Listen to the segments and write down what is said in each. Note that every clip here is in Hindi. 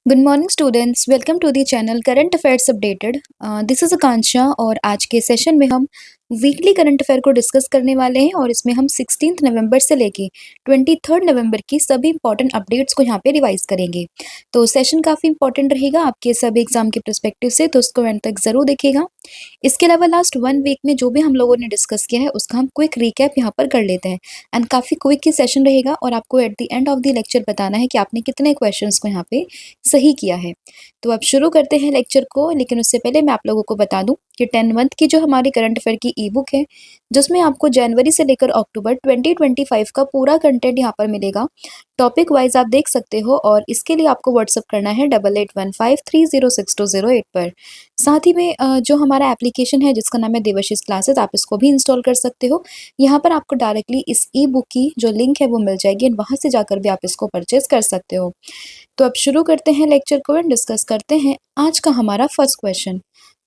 Good morning students, welcome to the channel current affairs updated. This is Akanksha और आज के सेशन में हम वीकली करंट अफेयर को डिस्कस करने वाले हैं और इसमें हम 16 नवंबर से लेके 23 नवंबर की सभी इंपॉर्टेंट अपडेट्स को यहाँ पे रिवाइज करेंगे। तो सेशन काफ़ी इंपॉर्टेंट रहेगा आपके सभी एग्जाम के परस्पेक्टिव से, तो उसको एंड तक ज़रूर देखिएगा। इसके अलावा लास्ट 1 वीक में जो भी हम लोगों ने डिस्कस किया है उसका हम क्विक रिकैप यहाँ पर कर लेते हैं एंड काफ़ी क्विक ही सेशन रहेगा और आपको at the end of the lecture बताना है कि आपने कितने क्वेश्चंस को यहाँ पे सही किया है। तो अब शुरू करते हैं लेक्चर को, लेकिन उससे पहले मैं आप लोगों को बता दूं कि 10 मंथ की जो हमारी करंट अफेयर की ई बुक है, जिसमें आपको जनवरी से लेकर अक्टूबर 2025 का पूरा कंटेंट यहाँ पर मिलेगा। टॉपिक वाइज आप देख सकते हो और इसके लिए आपको व्हाट्सअप करना है 8815306208 पर। साथ ही में जो हमारा एप्लीकेशन है जिसका नाम है देवाशीष क्लासेस, आप इसको भी इंस्टॉल कर सकते हो। यहाँ पर आपको डायरेक्टली इस ई बुक की जो लिंक है वो मिल जाएगी और वहाँ से जाकर भी आप इसको परचेज कर सकते हो। तो अब शुरू करते हैं लेक्चर को एंड डिस्कस करते हैं आज का हमारा फर्स्ट क्वेश्चन।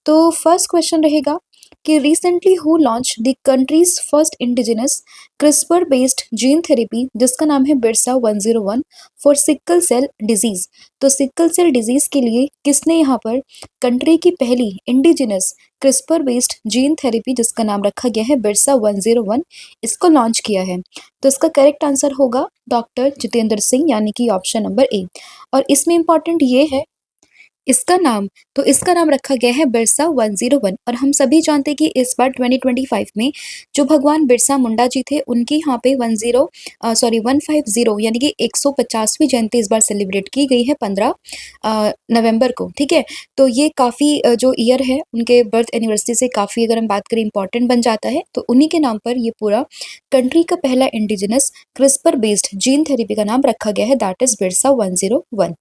तो फर्स्ट क्वेश्चन रहेगा कि recently who launch the country's first indigenous CRISPR based gene therapy जिसका नाम है Birsa 101 for sickle cell disease. तो सिकल सेल डिजीज के लिए किसने यहाँ पर कंट्री की पहली indigenous CRISPR based gene therapy जिसका नाम रखा गया है बिरसा 101 इसको लॉन्च किया है? तो इसका करेक्ट आंसर होगा डॉक्टर जितेंद्र सिंह, यानी कि ऑप्शन नंबर ए। और इसमें इंपॉर्टेंट ये है इसका नाम, तो इसका नाम रखा गया है बिरसा 101 और हम सभी जानते हैं कि इस बार 2025 में जो भगवान बिरसा मुंडा जी थे उनकी यहाँ पे 150 यानी कि 150वीं जयंती इस बार सेलिब्रेट की गई है 15 नवंबर को। ठीक है, तो ये काफ़ी जो ईयर है उनके बर्थ एनिवर्सरी से काफ़ी, अगर हम बात करें, इंपॉर्टेंट बन जाता है। तो उन्हीं के नाम पर ये पूरा कंट्री का पहला indigenous CRISPR based gene therapy का नाम रखा गया है, दैट इज बिरसा 101।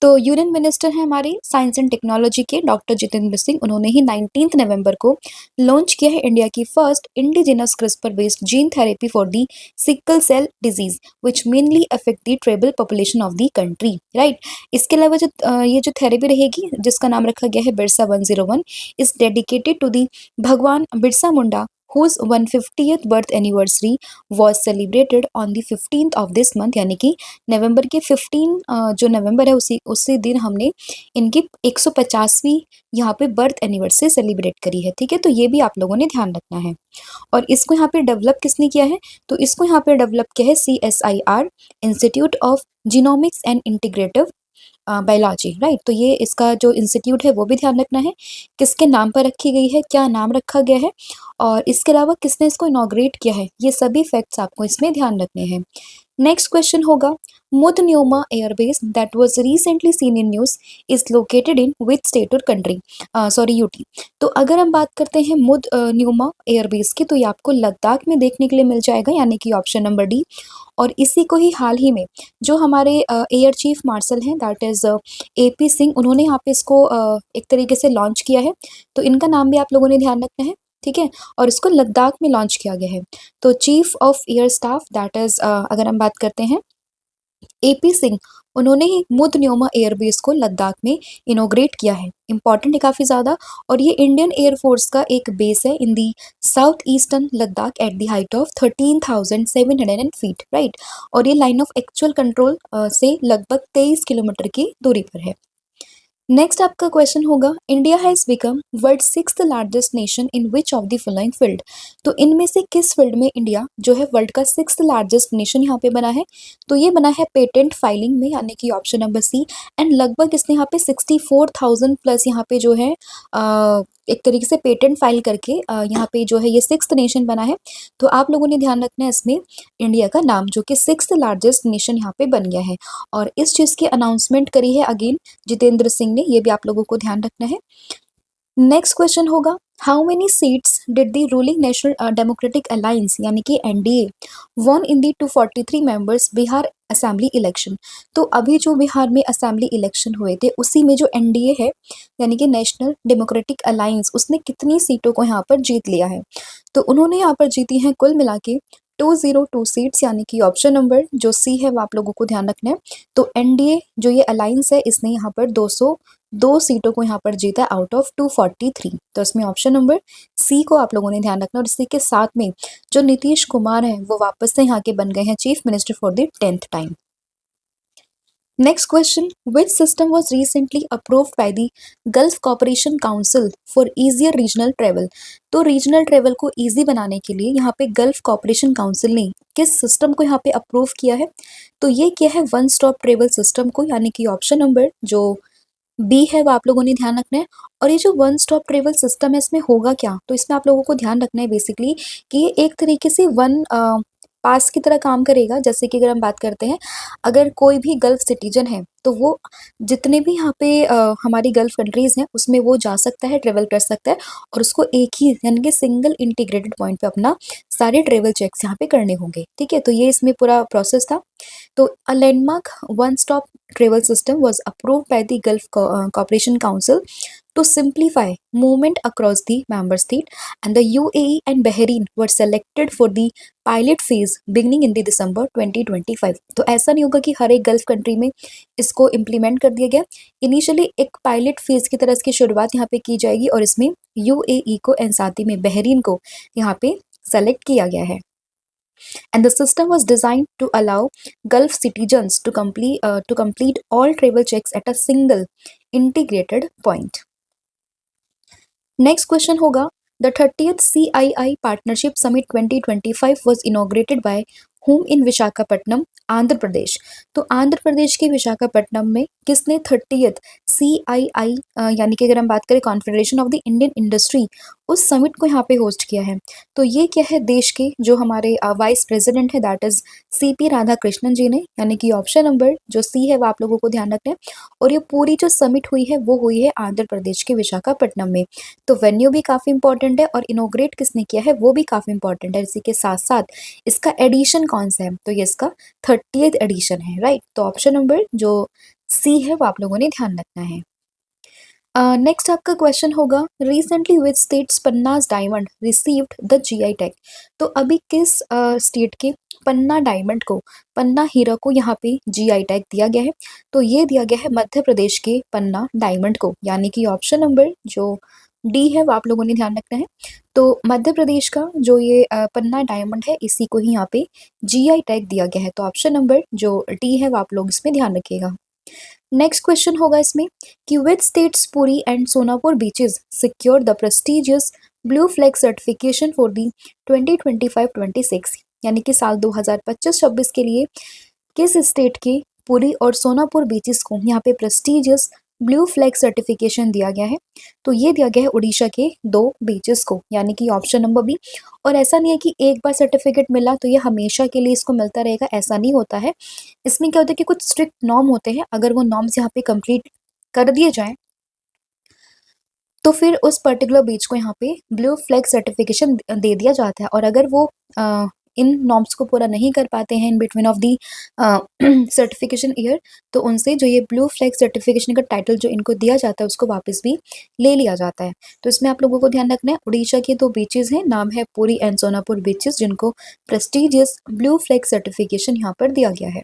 तो यूनियन मिनिस्टर हैं हमारे साइंस एंड टेक्नोलॉजी के डॉक्टर जितेंद्र सिंह, उन्होंने ही 19 नवंबर को लॉन्च किया है इंडिया की first indigenous CRISPR based gene therapy for the sickle cell disease which mainly affect the tribal population of the country, right. इसके अलावा जो ये जो थेरेपी रहेगी जिसका नाम रखा गया है Birsa 101 is dedicated to the भगवान बिरसा मुंडा whose 150th birth anniversary was celebrated on the 15th of this month, यानी कि नवंबर के 15 जो नवंबर है उसी दिन हमने इनकी 150वीं यहाँ पे बर्थ एनिवर्सरी सेलिब्रेट करी है। ठीक है, तो ये भी आप लोगों ने ध्यान रखना है। और इसको यहाँ पे डेवलप किसने किया है? तो इसको यहाँ पे डेवलप किया है CSIR, institute of genomics and integrative biology, right. तो ये इसका जो इंस्टीट्यूट है वो भी ध्यान रखना है, किसके नाम पर रखी गई है, क्या नाम रखा गया है और इसके अलावा किसने इसको इनॉग्रेट किया है, ये सभी फैक्ट्स आपको इसमें ध्यान रखने हैं। नेक्स्ट क्वेश्चन होगा मुद pneuma airbase that was recently seen in news is located in which state और कंट्री, सॉरी यूटी। तो अगर हम बात करते हैं मुद न्यूमा एयरबेस की, तो ये आपको लद्दाख में देखने के लिए मिल जाएगा, यानी कि ऑप्शन नंबर डी। और इसी को ही हाल ही में जो हमारे एयर चीफ मार्शल हैं दैट इज AP सिंह, उन्होंने यहाँ पे इसको एक तरीके से लॉन्च किया है। तो इनका नाम भी आप लोगों ने ध्यान रखना है, ठीक है। और इसको लद्दाख में लॉन्च किया गया है। तो chief of air staff that is अगर हम बात करते हैं AP सिंह, उन्होंने ही मुद न्योमा एयरबेस को लद्दाख में इनोग्रेट किया है। इंपॉर्टेंट है काफ़ी ज़्यादा, और ये इंडियन एयरफोर्स का एक बेस है in the south eastern Ladakh at the height of 13,700 feet, right. और ये लाइन ऑफ एक्चुअल कंट्रोल से लगभग 23 किलोमीटर की दूरी पर है। नेक्स्ट आपका क्वेश्चन होगा India has become world 6th largest nation in which of the following field. तो इनमें से किस फील्ड में इंडिया जो है वर्ल्ड का 6th लार्जेस्ट नेशन यहाँ पे बना है? तो ये बना है पेटेंट फाइलिंग में, यानी कि ऑप्शन नंबर सी। एंड लगभग इसने यहाँ पे 64,000 प्लस यहाँ पे जो है एक तरीके से पेटेंट फाइल करके यहाँ पे जो है ये 6th नेशन बना है। तो आप लोगों ने ध्यान रखना है इसमें इंडिया का नाम, जो कि 6th लार्जेस्ट नेशन यहाँ पे बन गया है। और इस चीज़ की अनाउंसमेंट करी है अगेन जितेंद्र सिंह ने, ये भी आप लोगों को ध्यान रखना है। नेक्स्ट क्वेश्चन होगा how many seats did the ruling national democratic alliance यानी कि NDA वॉन इन दी 243 मेंबर्स बिहार असेंबली इलेक्शन। तो अभी जो बिहार में असेंबली इलेक्शन हुए थे उसी में जो NDA है यानी कि नेशनल डेमोक्रेटिक अलायंस, उसने कितनी सीटों को यहाँ पर जीत लिया है? तो उन्होंने यहाँ पर जीती हैं कुल मिला के 202 सीट्स, यानी कि ऑप्शन नंबर जो सी है वो आप लोगों को ध्यान रखना है। तो NDA जो ये अलायंस है इसने यहाँ पर 202 सीटों को यहाँ पर जीता आउट ऑफ 243। तो इसमें ऑप्शन नंबर सी को आप लोगों ने ध्यान रखना। और इसी के साथ में जो नीतीश कुमार हैं वो वापस से यहाँ के बन गए हैं chief minister for the 10th time. Next question, which system was recently approved by the Gulf Cooperation Council for easier regional travel? तो रीजनल ट्रेवल को इजी बनाने के लिए यहाँ पे गल्फ कॉपरेशन काउंसिल ने किस सिस्टम को यहाँ पे अप्रूव किया है? तो ये क्या है, वन स्टॉप ट्रेवल सिस्टम को, यानी कि ऑप्शन नंबर जो बी है वो आप लोगों ने ध्यान रखना है। और ये जो वन स्टॉप ट्रेवल सिस्टम है इसमें होगा क्या, तो इसमें आप लोगों को ध्यान रखना है बेसिकली कि ये एक तरीके से वन पास की तरह काम करेगा। जैसे कि अगर हम बात करते हैं, अगर कोई भी गल्फ सिटीजन है तो वो जितने भी यहाँ पे हमारी गल्फ कंट्रीज हैं उसमें वो जा सकता है, ट्रेवल कर सकता है, और उसको एक ही यानी कि सिंगल इंटीग्रेटेड पॉइंट पे अपना सारे ट्रेवल चेक्स यहाँ पे करने होंगे। ठीक है, तो ये इसमें पूरा प्रोसेस था। तो a landmark one-stop travel system was approved by the Gulf Cooperation Council to simplify movement across the member state, and the UAE and Bahrain were selected for the pilot phase beginning in the December 2025। तो ऐसा नहीं होगा कि हर एक गल्फ कंट्री में इसको इम्प्लीमेंट कर दिया गया। इनिशियली एक पायलट फेज की तरह इसकी शुरुआत यहाँ पे की जाएगी और इसमें UAE को एंड साथ ही में बहरीन को यहाँ पे सेलेक्ट किया गया है। And the system was designed to allow Gulf citizens to complete all travel checks at a single integrated point. Next question होगा, the 30th CII Partnership Summit 2025 was inaugurated by whom in Visakhapatnam, Andhra Pradesh. तो आंध्र प्रदेश के विशाखापट्टनम में किसने 30th CII यानी कि अगर हम बात करें confederation of the Indian industry, उस समिट को यहाँ पे होस्ट किया है। तो ये क्या है, देश के जो हमारे वाइस प्रेसिडेंट है दैट इज CP राधाकृष्णन जी ने, यानी कि ऑप्शन नंबर जो सी है वो आप लोगों को ध्यान रखना है। और ये पूरी जो समिट हुई है वो हुई है आंध्र प्रदेश के विशाखापट्टनम में। तो वेन्यू भी काफ़ी इंपॉर्टेंट है और इनोग्रेट किसने किया है वो भी काफ़ी इंपॉर्टेंट है। इसी के साथ साथ इसका एडिशन कौन सा है, तो ये इसका 30th एडिशन है, राइट। तो ऑप्शन नंबर जो सी है वो आप लोगों ने ध्यान रखना है। नेक्स्ट आपका क्वेश्चन होगा, रिसेंटली विच स्टेट्स पन्नास diamond received the GI tag. तो अभी किस स्टेट के पन्ना डायमंड को, पन्ना हीरा को यहाँ पे GI टैग दिया गया है? तो ये दिया गया है मध्य प्रदेश के पन्ना डायमंड को, यानी कि ऑप्शन नंबर जो डी है वो आप लोगों ने ध्यान रखना है। तो मध्य प्रदेश का जो ये पन्ना डायमंड है इसी को ही यहाँ पे GI टैग दिया गया है। तो ऑप्शन नंबर जो डी है वो आप लोग इसमें ध्यान रखिएगा। नेक्स्ट क्वेश्चन होगा इसमें कि which states Puri and Sonapur beaches secure the prestigious blue flag certification for the 2025-26, यानी कि साल 2025-26 के लिए किस स्टेट के पुरी और सोनापुर बीचेस को यहाँ पे प्रेस्टिजियस ब्लू फ्लैग सर्टिफिकेशन दिया गया है? तो ये दिया गया है उड़ीसा के 2 बीचेस को, यानी कि ऑप्शन नंबर बी। और ऐसा नहीं है कि एक बार सर्टिफिकेट मिला तो ये हमेशा के लिए इसको मिलता रहेगा, ऐसा नहीं होता है। इसमें क्या होता है कि कुछ स्ट्रिक्ट नॉर्म होते हैं, अगर वो नॉर्म्स यहाँ पे कंप्लीट कर दिए जाएं तो फिर उस पर्टिकुलर बीच को यहाँ पे ब्लू फ्लैग सर्टिफिकेशन दे दिया जाता है। और अगर वो इन नॉर्म्स को पूरा नहीं कर पाते हैं in between of the certification year, तो उनसे जो ये ब्लू फ्लैग सर्टिफिकेशन का टाइटल जो इनको दिया जाता है उसको वापस भी ले लिया जाता है। तो इसमें आप लोगों को ध्यान रखना है, उड़ीसा के 2 बीचेस हैं, नाम है पुरी एंड सोनापुर बीचेस, जिनको प्रेस्टिजियस ब्लू फ्लैग सर्टिफिकेशन यहाँ पर दिया गया है।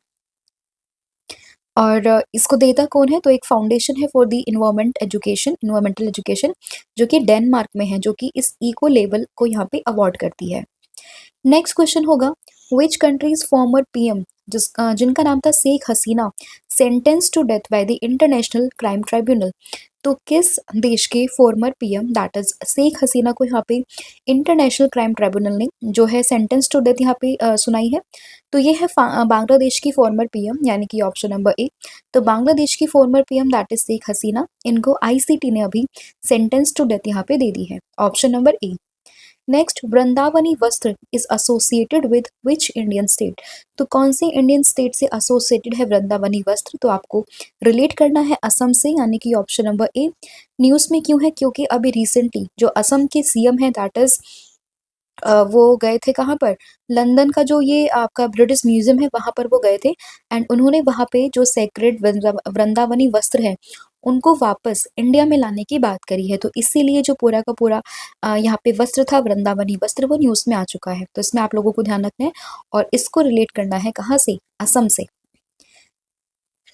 और इसको देता कौन है, तो एक फाउंडेशन है फॉर द इन्वायरमेंटल एजुकेशन, जो कि डेनमार्क में है, जो कि इस इको लेबल को यहाँ पे अवार्ड करती है। नेक्स्ट क्वेश्चन होगा, विच कंट्रीज फॉर्मर PM जिनका नाम था Sheikh Hasina sentence to death by the international crime tribunal. तो किस देश के former PM that is Sheikh Hasina को यहाँ पे इंटरनेशनल क्राइम ट्राइब्यूनल ने जो है सेंटेंस टू डेथ यहाँ पे सुनाई है? तो ये है बांग्लादेश की फॉर्मर PM, यानी कि ऑप्शन नंबर ए। तो बांग्लादेश की former PM that is Sheikh Hasina, इनको ICT ने अभी सेंटेंस टू डेथ यहाँ पे दे दी है, option number A. Next, Vrindavani वस्त्र is associated with which Indian state. तो कौन से इंडियन स्टेट से एसोसिएटेड है वृंदावनी वस्त्र? तो आपको रिलेट करना है असम से, यानी कि ऑप्शन नंबर ए। न्यूज़ में क्यों है, क्योंकि अभी रिसेंटली जो असम के CM है दैट इज वो गए थे कहाँ पर, लंदन का जो ये आपका ब्रिटिश म्यूजियम है वहाँ पर वो गए थे, एंड उन्होंने वहाँ पे जो सेक्रेड वृंदावनी वस्त्र है उनको वापस इंडिया में लाने की बात करी है। तो इसीलिए जो पूरा का पूरा यहाँ पे वस्त्र था वृंदावनी वस्त्र, वो न्यूज़ में आ चुका है। तो इसमें आप लोगों को ध्यान रखना है और इसको रिलेट करना है कहाँ से, असम से।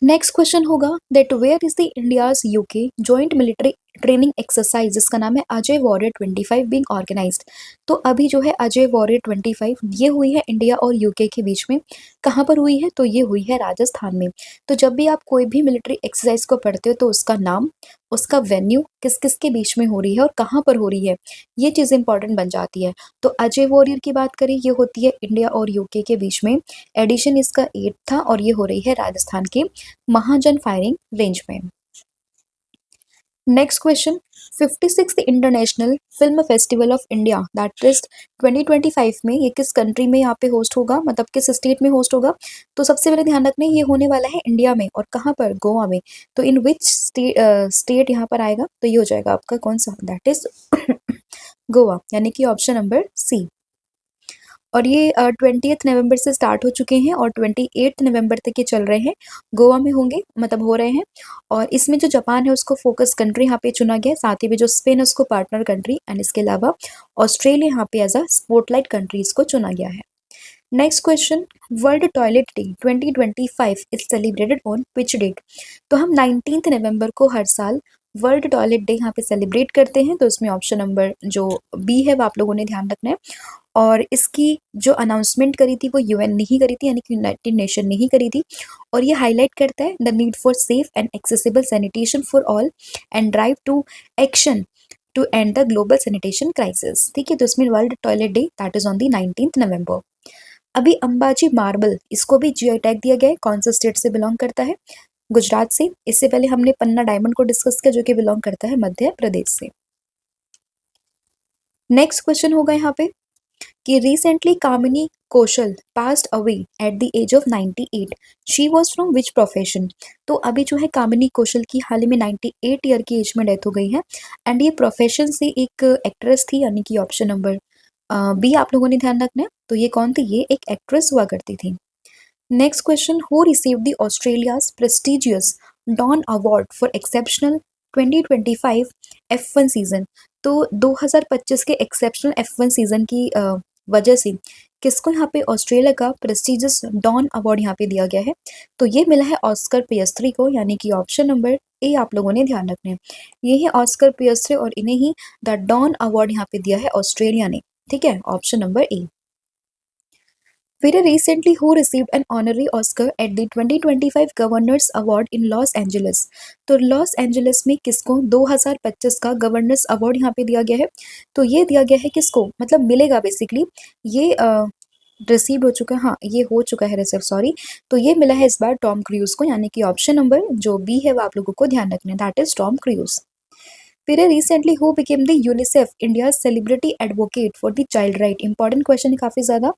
नेक्स्ट क्वेश्चन होगा that where is the India's UK joint military training exercise जिसका नाम है अजय वॉरियर 25 बीइंग ऑर्गेनाइज्ड। तो अभी जो है अजय वॉरियर 25 ये हुई है इंडिया और यूके के बीच में। कहाँ पर हुई है? तो ये हुई है राजस्थान में। तो जब भी आप कोई भी मिलिट्री एक्सरसाइज को पढ़ते हो तो उसका नाम, उसका वेन्यू, किस किस के बीच में हो रही है और कहाँ पर हो रही है, ये चीज़ इंपॉर्टेंट बन जाती है। तो अजय वॉरियर की बात करें, ये होती है इंडिया और यूके के बीच में। एडिशन इसका 8 था और ये हो रही है राजस्थान के महाजन फायरिंग रेंज में। Next question, 56th international film festival of India that is 2025 में ये किस कंट्री में यहाँ पे होस्ट होगा, मतलब किस स्टेट में होस्ट होगा? तो सबसे पहले ध्यान रखना है ये होने वाला है इंडिया में, और कहाँ पर? गोवा में। तो इन विच स्टेट यहाँ पर आएगा? तो ये हो जाएगा आपका कौन सा? दैट इज गोवा, यानी कि ऑप्शन नंबर सी। और ये 20th नवंबर से स्टार्ट हो चुके हैं और 28th नवंबर तक ये चल रहे हैं। गोवा में होंगे, मतलब हो रहे हैं। और इसमें जो जापान है उसको फोकस कंट्री यहाँ पे चुना गया है, साथ ही में जो स्पेन है उसको पार्टनर कंट्री, एंड इसके अलावा ऑस्ट्रेलिया यहाँ पे एज अ स्पॉटलाइट कंट्रीज को चुना गया है। Next question, world toilet day 2025 is celebrated on which date? तो हम 19 नवंबर को हर साल वर्ल्ड टॉयलेट डे यहाँ पे सेलिब्रेट करते हैं। तो इसमें ऑप्शन नंबर जो बी है वो आप लोगों ने ध्यान रखना है। और इसकी जो अनाउंसमेंट करी थी वो यूएन ने ही करी थी, यानी कि यूनाइटेड नेशन ने ही करी थी। और ये हाईलाइट करता है the need for safe and accessible sanitation for all and drive to action to end the global sanitation crisis. ठीक है, तो इसमें world toilet day that is on the 19 November. अभी अंबाजी मार्बल, इसको भी जीआई टैग दिया गया है। कौन सा स्टेट से बिलोंग करता है? गुजरात से। इससे पहले हमने पन्ना डायमंड को डिस्कस किया जो कि बिलोंग करता है मध्य प्रदेश से। नेक्स्ट क्वेश्चन होगा यहाँ पे कि recently Kamini Kaushal passed away at the age of 98। She was from which profession? तो अभी जो है कामिनी कौशल की हाल ही में 98 ईयर की एज में डेथ हो गई है। एंड ये प्रोफेशन से एक एक्ट्रेस थी, यानी कि ऑप्शन नंबर बी आप लोगों ने ध्यान रखना है। तो ये कौन थी? ये एक एक्ट्रेस हुआ करती थी। Next question, who received the Australia's prestigious Don award for exceptional 2025 F1 season? तो 2025 के एक्सेप्शनल F1 सीजन की वजह से किसको यहाँ पे ऑस्ट्रेलिया का प्रेस्टिजियस डॉन अवार्ड यहाँ पे दिया गया है? तो ये मिला है ऑस्कर पियस्त्री को, यानी कि ऑप्शन नंबर ए आप लोगों ने ध्यान रखना है। ये है ऑस्कर पियस्त्री और इन्हें ही द डॉन अवार्ड यहाँ पे दिया है ऑस्ट्रेलिया ने। ठीक है, option number A. Very recently, who received an honorary Oscar at the 2025 Governors Award in Los Angeles? तो लॉस एंजलिस में किसको 2025 का गवर्नर्स अवार्ड यहाँ पे दिया गया है? तो ये दिया गया है किसको, मतलब मिलेगा बेसिकली। ये रिसीव हो चुका है, हाँ ये हो चुका है रिसीव, सॉरी। तो ये मिला है इस बार टॉम क्रूज को, यानी कि ऑप्शन नंबर जो बी है वो आप लोगों को ध्यान रखना है, दैट इज टॉम क्रूज। फिर recently who became the UNICEF India celebrity advocate for the child right? Important question है काफी ज्यादा।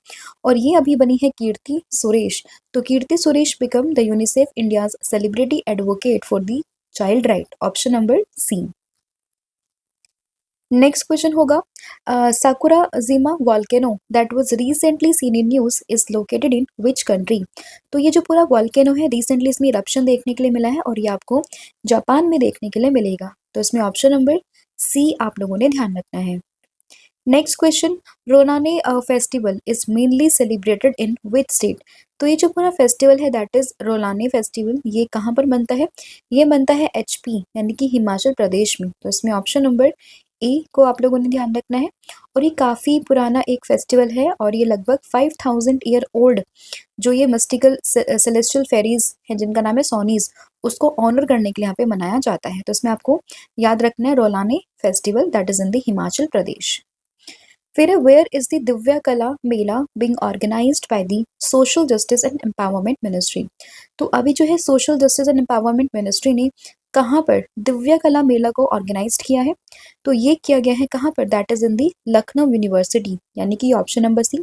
और ये अभी बनी है कीर्ति सुरेश। तो Keerthy Suresh become the UNICEF India celebrity advocate for the child right, option number C. Next question होगा Sakurajima volcano that was recently seen in news is located in which country? तो ये जो पूरा वॉल्केनो है रिसेंटली इसमें इरप्शन देखने के लिए मिला है और ये आपको जापान में देखने के लिए मिलेगा। तो इसमें ऑप्शन नंबर सी आप लोगों ने ध्यान रखना है। Next question, Rolane festival is mainly celebrated in which state? तो ये जो पूरा फेस्टिवल है दैट इज रोलाने फेस्टिवल, ये कहाँ पर बनता है? ये बनता है एचपी, यानी कि हिमाचल प्रदेश में। तो इसमें ऑप्शन नंबर ए को आप लोगों ने ध्यान रखना है। और ये काफ़ी पुराना एक फेस्टिवल है और ये लगभग 5000 ईयर ओल्ड जो ये मिस्टिकल सेलेस्टियल फेरीज है जिनका नाम है सोनीज, उसको ऑनर करने के लिए यहाँ पे मनाया जाता है। तो इसमें आपको याद रखना है Rolane festival that is in the Himachal Pradesh. फिर where is the Divya Kala Mela being organised by the social justice and empowerment ministry? तो अभी जो है social justice and empowerment ministry ने कहाँ पर दिव्या कला मेला को ऑर्गेनाइज किया है? तो ये किया गया है कहाँ पर? That is in the Lucknow university, यानी कि ऑप्शन नंबर सी।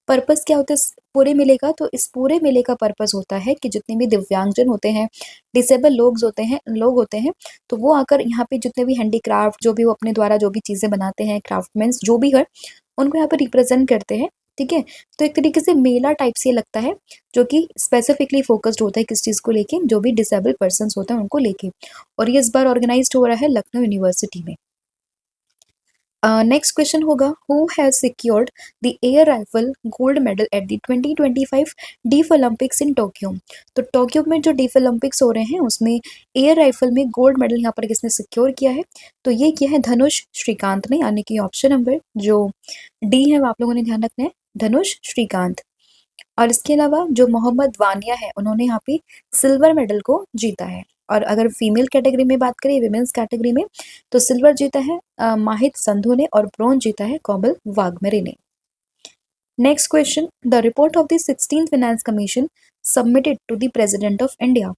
पर्पस क्या होता है इस पूरे मेले का? तो इस पूरे मेले का पर्पस होता है कि जितने भी दिव्यांगजन होते हैं, डिसेबल लोग होते हैं, तो वो आकर यहाँ पे जितने भी हैंडीक्राफ्ट जो भी वो अपने द्वारा जो भी चीज़ें बनाते हैं, क्राफ्टमैन्स जो भी है, उनको यहाँ पे रिप्रेजेंट करते हैं। ठीक है, तो एक तरीके से मेला टाइप से लगता है जो कि स्पेसिफिकली फोकस्ड होता है किस चीज़ को लेके, जो भी डिसेबल पर्सन होते हैं उनको लेके। और ये इस बार ऑर्गेनाइज हो रहा है लखनऊ यूनिवर्सिटी में। नेक्स्ट क्वेश्चन होगा, who has secured the air rifle gold medal at the 2025 deaf Olympics in Tokyo. तो टोक्यो में जो डीफ ओलंपिक्स हो रहे हैं उसमें एयर राइफल में गोल्ड मेडल यहाँ पर किसने सिक्योर किया है? तो ये किया है धनुष श्रीकांत ने, यानी कि ऑप्शन नंबर जो डी है वो आप लोगों ने ध्यान रखना है, धनुष श्रीकांत। और इसके अलावा जो मोहम्मद वानिया है उन्होंने यहाँ पे सिल्वर मेडल को जीता है। और अगर फीमेल कैटेगरी में बात करें, विमेंस कैटेगरी में, तो सिल्वर जीता है माहित संधू ने और ब्रोंज जीता है कोमल वाघमेरे ने। Next question, the report of the 16th Finance Commission submitted to the President of India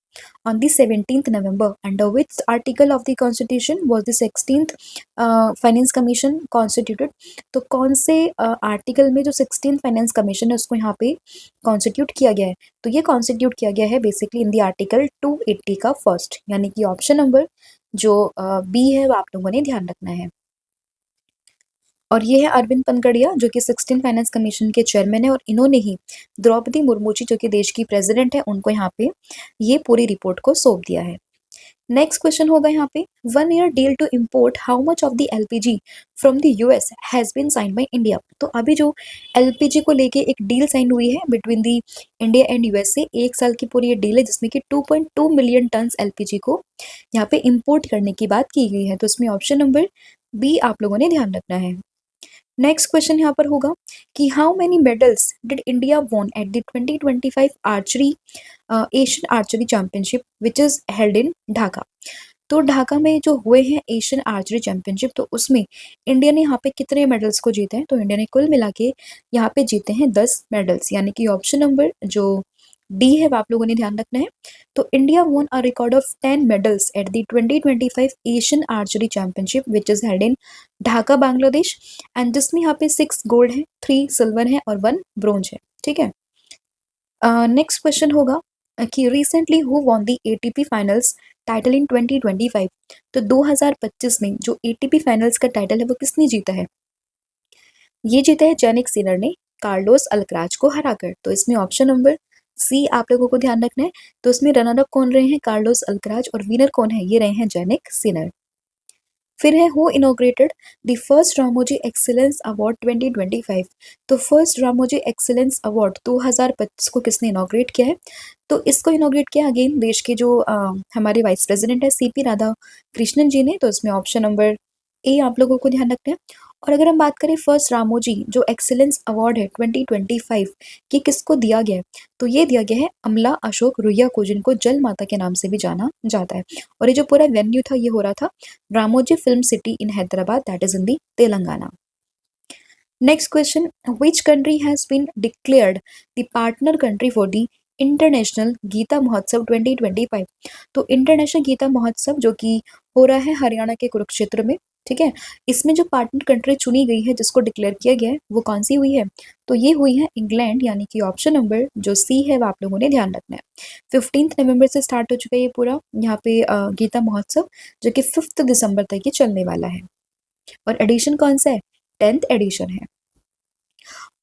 on the 17th November, under which article of the Constitution was the 16th Finance Commission constituted? तो कौन से आर्टिकल में जो 16th Finance Commission है उसको यहाँ पे कॉन्स्टिट्यूट किया गया है? तो ये कॉन्स्टिट्यूट किया गया है बेसिकली इन दी आर्टिकल 280 का फर्स्ट, यानी कि ऑप्शन नंबर जो बी है वो आप लोगों ने ध्यान रखना है। और ये है अरविंद पनगड़िया जो कि 16 फाइनेंस कमीशन के चेयरमैन है, और इन्होंने ही द्रौपदी मुर्मू जी जो कि देश की प्रेसिडेंट है उनको यहाँ पे ये पूरी रिपोर्ट को सौंप दिया है। नेक्स्ट क्वेश्चन होगा यहाँ पे, 1 year deal to import how much of the LPG from the US has been sign by India. तो अभी जो एलपीजी को लेके एक डील साइन हुई है between the India and USA, 1 साल की पूरी ये डील है जिसमें कि 2.2 मिलियन टन एलपीजी को यहाँ पे इम्पोर्ट करने की बात की गई है। तो इसमें ऑप्शन नंबर बी आप लोगों ने ध्यान रखना है। नेक्स्ट क्वेश्चन यहाँ पर होगा कि how many medals did India won at the 2025 archery Asian archery championship which is held in Dhaka. तो ढाका में जो हुए हैं एशियन आर्चरी चैंपियनशिप, तो उसमें इंडिया ने यहाँ पे कितने मेडल्स को जीते हैं? तो इंडिया ने कुल मिला के यहाँ पे जीते हैं 10 मेडल्स, यानी कि ऑप्शन नंबर जो डी है वो आप लोगों ने ध्यान रखना है। तो India won a record of 10 medals at the 2025 Asian archery championship which is held in Dhaka Bangladesh, and जिसमें यहाँ पे 6 गोल्ड है, 3 सिल्वर है और 1 ब्रोंज है। ठीक है, नेक्स्ट क्वेश्चन होगा कि recently who won the ATP finals title in 2025। तो 2025 में जो एटीपी फाइनल्स का टाइटल है वो किसने जीता है? ये जीता है जैनिक सिनर ने कार्लोस अल्कराज को हराकर। तो इसमें ऑप्शन नंबर सी आप लोगों को ध्यान रखना है। तो इसमें रनर अप कौन रहे हैं? कार्लोस अल्कराज, और विनर कौन है? ये रहे हैं जैनिक सिनर। फिर है who inaugurated the first Ramoji excellence award 2025। तो फर्स्ट रामोजी एक्सीलेंस अवार्ड 2025 को किसने इनॉग्रेट किया है? तो इसको इनॉग्रेट किया अगेन देश के जो हमारे वाइस प्रेसिडेंट है सीपी राधा कृष्णन जी ने। तो इसमें ऑप्शन नंबर ए आप लोगों को ध्यान रखना है। और अगर हम बात करें फर्स्ट रामोजी जो एक्सीलेंस अवार्ड है 2025, ये किसको दिया गया है? तो ये दिया गया है अमला अशोक रुइया को, जिनको जल माता के नाम से भी जाना जाता है। और ये जो पूरा वेन्यू था ये हो रहा था Ramoji film city in Hyderabad, that is in the Telangana. Next question, which country has been declared the partner country for the international Gita Mahotsav 2025। तो इंटरनेशनल गीता महोत्सव जो कि हो रहा है हरियाणा के कुरुक्षेत्र में, ठीक है, इसमें जो पार्टनर कंट्री चुनी गई है जिसको डिक्लेयर किया गया है वो कौन सी हुई है? तो ये हुई है इंग्लैंड, यानी कि ऑप्शन नंबर जो सी है वो आप लोगों ने ध्यान रखना है। 15 नवंबर से स्टार्ट हो चुका है ये पूरा यहाँ पे गीता महोत्सव, जो कि 5 दिसंबर तक ये चलने वाला है। और एडिशन कौन सा है? 10th एडिशन है।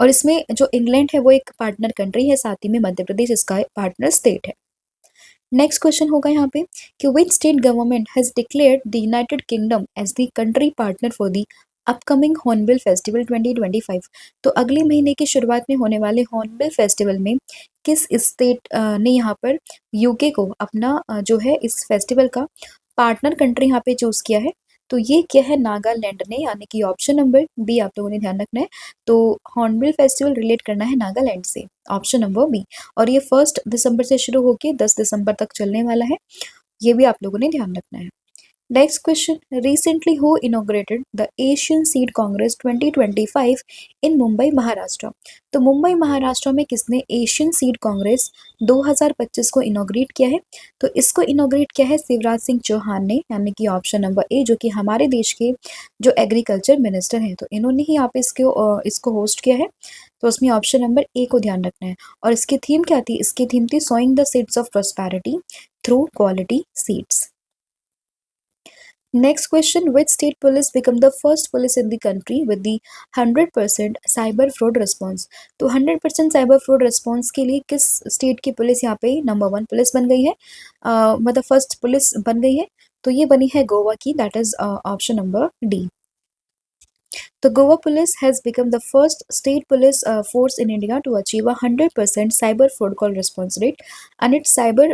और इसमें जो इंग्लैंड है वो एक पार्टनर कंट्री है, साथ ही में मध्य प्रदेश इसका पार्टनर स्टेट है। नेक्स्ट क्वेश्चन होगा यहाँ पे कि which state government has declared the United Kingdom as the country partner for the upcoming Hornbill festival 2025। तो अगले महीने की शुरुआत में होने वाले हॉर्नबिल फेस्टिवल में किस स्टेट ने यहाँ पर यूके को अपना जो है इस फेस्टिवल का पार्टनर कंट्री यहाँ पे चूज किया है? तो ये क्या है? नागालैंड ने, यानी कि ऑप्शन नंबर बी आप लोगों ने ध्यान रखना है। तो हॉर्नबिल फेस्टिवल रिलेट करना है नागालैंड से, ऑप्शन नंबर बी। और ये 1 दिसंबर से शुरू होकर 10 दिसंबर तक चलने वाला है, ये भी आप लोगों ने ध्यान रखना है। Next question, recently who inaugurated the Asian seed Congress 2025 इन मुंबई महाराष्ट्र। तो मुंबई महाराष्ट्र में किसने एशियन सीड कांग्रेस 2025 को इनॉग्रेट किया है? तो इसको इनॉग्रेट किया है शिवराज सिंह चौहान ने, यानी कि ऑप्शन नंबर ए, जो कि हमारे देश के जो एग्रीकल्चर मिनिस्टर हैं, तो इन्होंने ही यहाँ पे इसको होस्ट किया है। तो उसमें ऑप्शन नंबर ए को ध्यान रखना है। और इसकी थीम क्या थी? इसकी थीम थी sowing the seeds of prosperity through quality seeds. Next question, which state police become the first police in the country with the 100% cyber fraud response? तो 100% cyber fraud response के लिए किस स्टेट की पुलिस यहाँ पे नंबर 1 पुलिस बन गई है, मतलब फर्स्ट पुलिस बन गई है? तो ये बनी है गोवा की, that is option number D. The Goa police has become the first state police force in India to achieve a 100% cyber fraud call response rate, and its cyber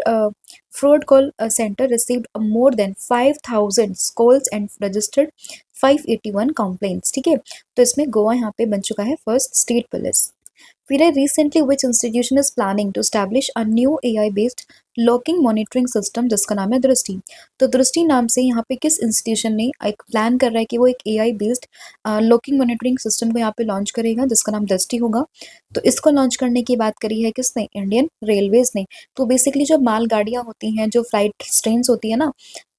fraud call center received more than 5,000 calls and registered 581 complaints. ठीक है, तो इसमें गोवा यहाँ पे बन चुका है फर्स्ट स्टेट पुलिस। फिर है recently which institution is planning to establish a new AI based locking monitoring system जिसका नाम है दृष्टि। तो दृष्टि नाम से यहाँ पे किस इंस्टीट्यूशन ने एक प्लान कर रहा है कि वो एक AI based locking monitoring system को यहाँ पे लॉन्च करेगा जिसका नाम दृष्टि होगा। तो इसको लॉन्च करने की बात करी है किसने, इंडियन रेलवेज ने। तो बेसिकली जो मालगाड़ियाँ होती हैं, जो फ्लाइट ट्रेन्स होती है ना,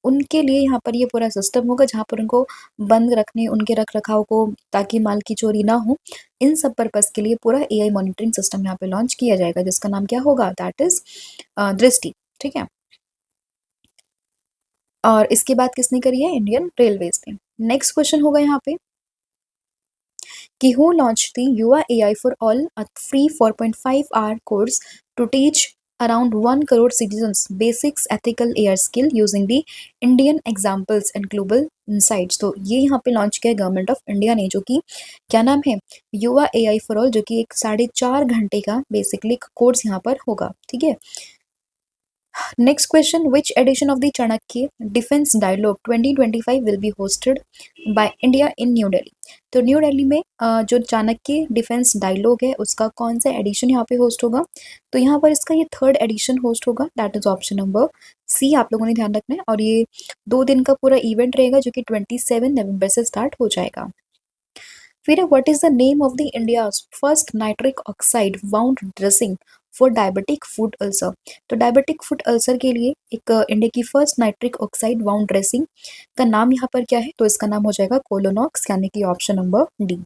उनके लिए यहाँ पर ये पूरा सिस्टम होगा जहाँ पर उनको बंद रखने, उनके रख रखाव को, ताकि माल की चोरी ना हो, इन सब पर्पस के लिए पूरा एआई मॉनिटरिंग सिस्टम यहाँ पे लॉन्च किया जाएगा जिसका नाम क्या होगा, दैट इज दृष्टि। ठीक है, और इसकी बात किसने करी है, इंडियन रेलवेज ने। नेक्स्ट क्वेश्चन होगा यहाँ पे कि who launch the Yuva AI for all, a free 4.5 hour course to teach around 1 crore citizens basics ethical AI skill using the Indian examples and global insights. तो ये यहाँ पे लॉन्च किया है गवर्नमेंट ऑफ इंडिया ने, जो कि क्या नाम है, युवा एआई फॉर ऑल, जो कि एक 4.5 घंटे का बेसिकली कोर्स यहाँ पर होगा। ठीक है, next question, which edition of the Chanakya defence dialogue 2025 will be hosted by India in New Delhi. तो न्यू दिल्ली में जो चाणक्य डिफेंस डायलॉग है उसका कौन सा एडिशन यहाँ पे होस्ट होगा, तो यहाँ पर इसका ये 3rd एडिशन होस्ट होगा, that is option number C, आप लोगों ने ध्यान रखना है। और ये 2 दिन का पूरा इवेंट रहेगा जो कि 27 नवंबर से स्टार्ट हो जाएगा। फिर what is the name of the India's first nitric oxide wound dressing for diabetic food ulcer. तो डायबिटिक फूड अल्सर के लिए एक इंडिया की first nitric oxide wound dressing का नाम यहाँ पर क्या है, तो इसका नाम हो जाएगा कोलोनॉक्स, यानी कि option number D.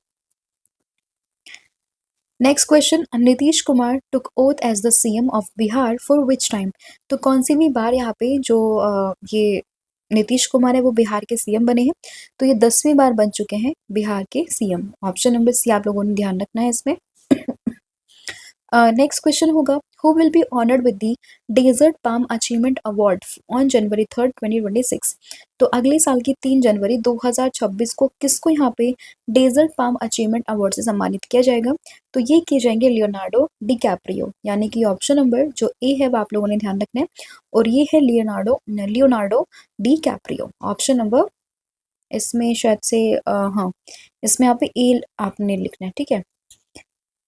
Next question, Nitish Kumar took oath as the CM of Bihar for which time. तो कौन सी भी बार यहाँ पे जो ये नीतीश कुमार है वो बिहार के सीएम बने हैं, तो ये 10वीं बार बन चुके हैं बिहार के सीएम। ऑप्शन नंबर सी आप लोगों ने ध्यान रखना है इसमें। नेक्स्ट क्वेश्चन होगा, who will be honoured with the desert palm achievement award on January 3, 2026। तो अगले साल की 3 जनवरी 2026 को किसको यहाँ पे डेजर्ट पाम अचीवमेंट अवार्ड से सम्मानित किया जाएगा, तो ये किए जाएंगे लियोनार्डो डिकैप्रियो, यानी कि ऑप्शन नंबर जो ए है वो आप लोगों ने ध्यान रखना है, और ये है लियोनार्डो डिकैप्रियो, ऑप्शन नंबर इसमें शायद से हाँ, इसमें यहाँ पे ए आपने लिखना है। ठीक है,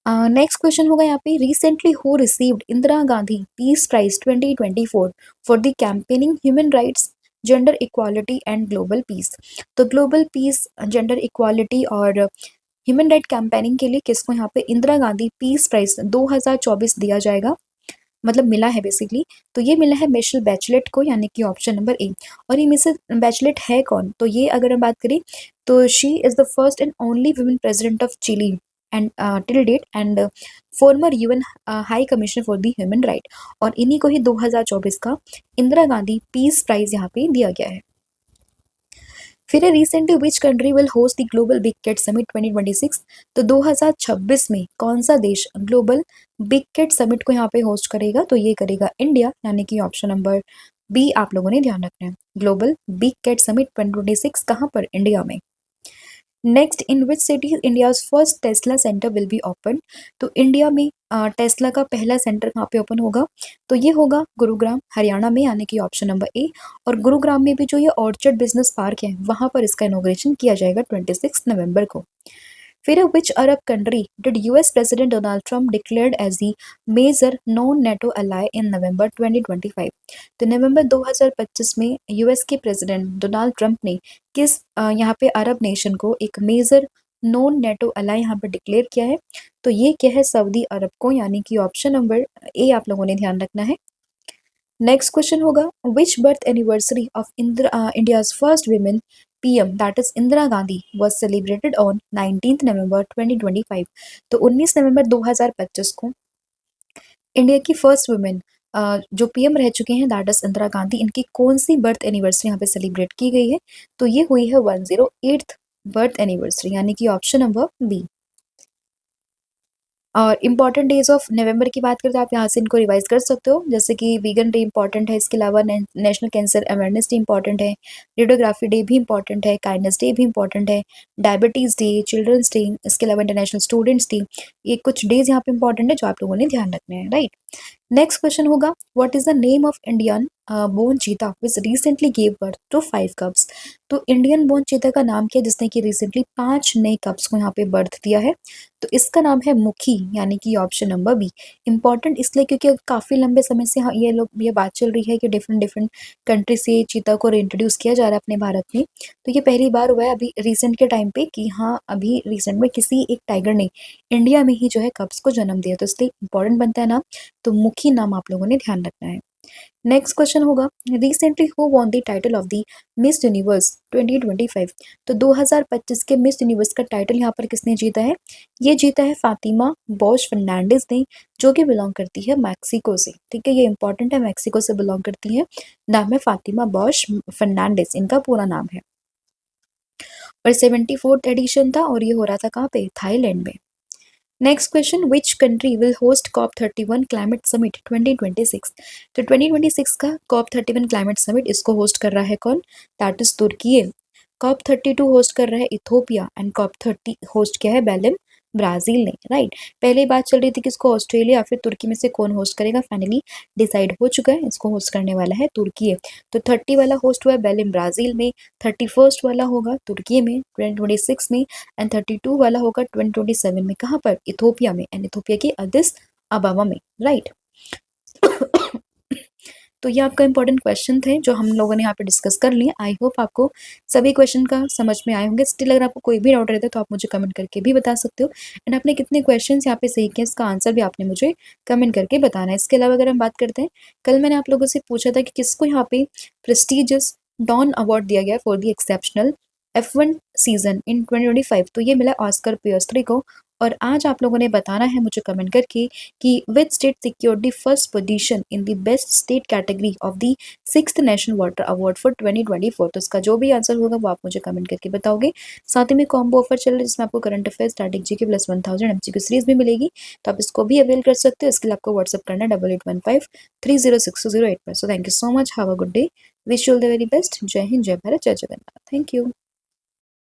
नेक्स्ट क्वेश्चन होगा यहाँ पे, recently who received Indira Gandhi peace prize 2024 for the campaigning human rights, gender equality and global peace. तो ग्लोबल पीस, जेंडर इक्वालिटी और ह्यूमन राइट कैंपेनिंग के लिए किसको यहाँ पे इंदिरा गांधी पीस प्राइज 2024 दिया जाएगा, मतलब मिला है बेसिकली। तो ये मिला है मिशेल बैचलेट को, यानी कि ऑप्शन नंबर ए। और ये मिसेस बैचलेट है कौन, तो ये अगर हम बात करें तो she is the first and only women president of Chile and till date and former UN high commissioner for the human right. और इन्हीं को ही 2024 का इंदिरा गांधी पीस प्राइज यहाँ पे दिया गया है। फिर recently which country will host the global big cat summit 2026। तो 2026 में कौन सा देश ग्लोबल बिग कैट समिट को यहाँ पे होस्ट करेगा, तो ये करेगा इंडिया, यानी कि ऑप्शन नंबर बी आप लोगों ने ध्यान रखना है। ग्लोबल बिग कैट समिट 2026 कहाँ पर, इंडिया में। Next, in which city India first Tesla centre will be open. तो इंडिया में टेस्ला का पहला सेंटर कहाँ पे ओपन होगा, तो ये होगा गुरुग्राम, हरियाणा में, यानी कि ऑप्शन नंबर ए। और गुरुग्राम में भी जो ये ऑर्चर्ड बिजनेस पार्क है वहाँ पर इसका इनॉग्रेशन किया जाएगा 26 नवंबर को। फिर which Arab country did US president Donald Trump declared as the major non NATO ally in November 2025। तो नवंबर 2025 में यूएस के प्रेसिडेंट डोनाल्ड ट्रंप ने किस यहाँ पे अरब नेशन को एक मेजर नॉन नेटो अलाई यहाँ पे डिक्लेयर किया है, तो ये क्या है, सऊदी अरब को, यानी कि ऑप्शन नंबर ए आप लोगों ने ध्यान रखना है। नेक्स्ट क्वेश्चन होगा, which birth anniversary of India's first women PM that is Indira Gandhi was celebrated on 19 November 2025। तो 19 नवंबर 2025 को इंडिया की फर्स्ट वुमेन जो पीएम रह चुके हैं दैट इज इंदिरा गांधी, इनकी कौन सी बर्थ एनिवर्सरी यहाँ पे सेलिब्रेट की गई है, तो ये हुई है 108th बर्थ एनिवर्सरी, यानी कि ऑप्शन नंबर बी। और इम्पॉर्टेंट डेज ऑफ नवंबर की बात करें तो आप यहाँ से इनको रिवाइज कर सकते हो, जैसे कि वीगन डे इंपॉर्टेंट है, इसके अलावा national cancer awareness day important है, रेडियोग्राफी डे भी इंपॉर्टेंट है, काइंडनेस डे भी इंपॉर्टेंट है, डायबिटीज डे, चिल्ड्रंस डे, इसके अलावा इंटरनेशनल स्टूडेंट्स डे। ये कुछ डेज यहाँ पे इंपॉर्टेंट है जो आप लोगों ने ध्यान रखने हैं, राइट। नेक्स्ट क्वेश्चन होगा, what is the name of Indian born cheetah which recently give birth to 5 cubs. तो इंडियन बोन चीता का नाम क्या है जिसने कि रिसेंटली 5 नए कब्स को यहाँ पे बर्थ दिया है, तो इसका नाम है मुखी, यानी कि ऑप्शन नंबर बी। इंपॉर्टेंट इसलिए क्योंकि काफ़ी लंबे समय से ये बात चल रही है कि डिफरेंट डिफरेंट कंट्री से चीता को इंट्रोड्यूस किया जा रहा है अपने भारत में। तो ये पहली बार हुआ है अभी रिसेंट के टाइम पे कि हाँ, अभी रिसेंट में किसी एक टाइगर ने इंडिया में ही जो है कब्स को जन्म दिया, तो इसलिए इंपॉर्टेंट बनता है नाम, तो मुखी नाम आप लोगों ने ध्यान रखना है। नेक्स्ट क्वेश्चन होगा, recently who won the title of the miss universe 2025। तो 2025 के मिस यूनिवर्स का टाइटल यहाँ पर किसने जीता है? ये जीता है फातिमा बॉश फर्नांडिस ने, जो कि बिलोंग करती है मैक्सिको से। ठीक है, ये इंपॉर्टेंट है, मैक्सिको से बिलोंग करती है, नाम है फातिमा बॉश फर्नांडिस, इनका पूरा नाम है। और 74th एडिशन था और ये हो रहा था कहाँ पे? थाईलैंड में। Next question, which country will host COP 31 climate summit 2026। तो 2026 का कॉप 31 क्लाइमेट समिट इसको होस्ट कर रहा है कौन? दैट इज तुर्की। कॉप 32 होस्ट कर रहा है इथोपिया एंड कॉप 30 होस्ट किया है बेलिम ब्राजील ने, राइट। पहले बात चल रही थी कि इसको ऑस्ट्रेलिया या फिर तुर्की में से कौन होस्ट करेगा, फाइनली डिसाइड हो चुका है, इसको होस्ट करने वाला है तुर्की। तो 30 वाला होस्ट हुआ है बेलिम ब्राजील में, 31st वाला होगा तुर्की में 2026 में, एंड 32 वाला होगा 2027 में। कहाँ पर? इथोपिया में, एंड इथोपिया के अदिस अबाबा में, राइट। तो ये आपका इंपॉर्टेंट क्वेश्चन थे जो हम लोगों ने यहाँ पे डिस्कस कर लिए। आई होप आपको सभी क्वेश्चन का समझ में आए होंगे। स्टिल अगर आपको कोई भी डाउट रहता है तो आप मुझे कमेंट करके भी बता सकते हो, एंड आपने कितने क्वेश्चन यहाँ पे सही किए इसका आंसर भी आपने मुझे कमेंट करके बताना है। इसके अलावा अगर हम बात करते हैं, कल मैंने आप लोगों से पूछा था कि किसको यहाँ पे प्रेस्टिजियस डॉन अवार्ड दिया गया for the exceptional F1 season in 2025, तो ये मिला ऑस्कर पियस्ट्री को। और आज आप लोगों ने बताना है मुझे कमेंट करके कि which state secured the first position in the best state category of the 6th national water award for 2024। तो इसका जो भी आंसर होगा वो आप मुझे कमेंट करके बताओगे। साथ ही में कॉम्बो ऑफर चल रहा है जिसमें आपको current affair static GK plus 1000 MCQ series भी मिलेगी, तो आप इसको भी अवेल कर सकते हो। इसके लिए आपको व्हाट्सअप करना है 8815306208 पर। So thank you so much, have a good day, wish you all the very best. जय हिंद, जय भारत, जय जगन्नाथ, थैंक यू।